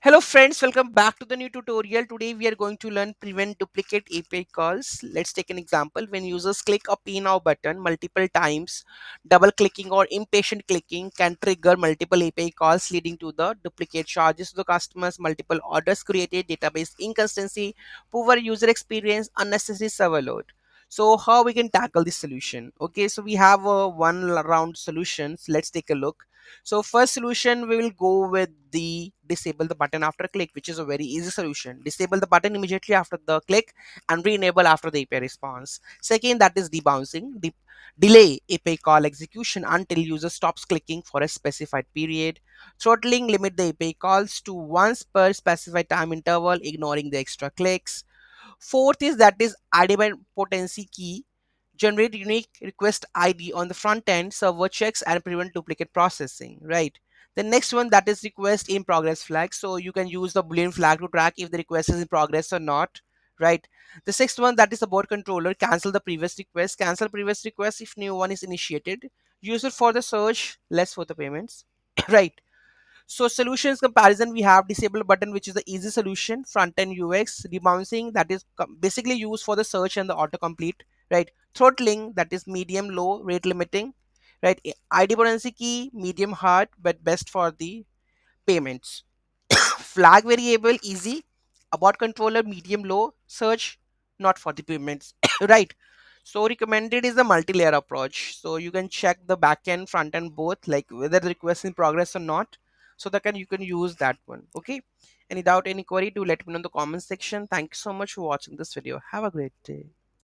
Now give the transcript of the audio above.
Hello friends, welcome back to the new tutorial. Today we are going to learn prevent duplicate API calls. Let's take an example. When users click a Pay Now button multiple times, double clicking or impatient clicking can trigger multiple API calls leading to the duplicate charges to the customers, multiple orders created, database inconsistency, poor user experience, unnecessary server load. So how we can tackle this solution? Okay, so we have a round solutions. Let's take a look. So first solution, we will go with the disable the button after click, which is a very easy solution. Disable the button immediately after the click and re-enable after the API response. Second, that is debouncing. Delay API call execution until user stops clicking for a specified period. Throttling, limit the API calls to once per specified time interval, ignoring the extra clicks. Fourth is that is potency key. Generate unique request ID on the front end, server checks and prevent duplicate processing, right? The next one, that is request in progress flag. So you can use the Boolean flag to track if the request is in progress or not, right? The sixth one, that is about controller. Cancel the previous request. Cancel previous request if new one is initiated. Use it for the search, less for the payments, right? So solutions comparison, we have disable button, which is the easy solution. Front end UX. Rebouncing, that is basically used for the search and the autocomplete, right? Throttling, that is medium low rate limiting, right? ID potency key, medium hard, but best for the payments. Flag variable, easy. About controller, medium low. Search, not for the payments. Right? So recommended is the multi-layer approach. So you can check the backend, front end both, like whether the request in progress or not. So that you can use that one. Okay. Any doubt, any query, do let me know in the comment section. Thank you so much for watching this video. Have a great day.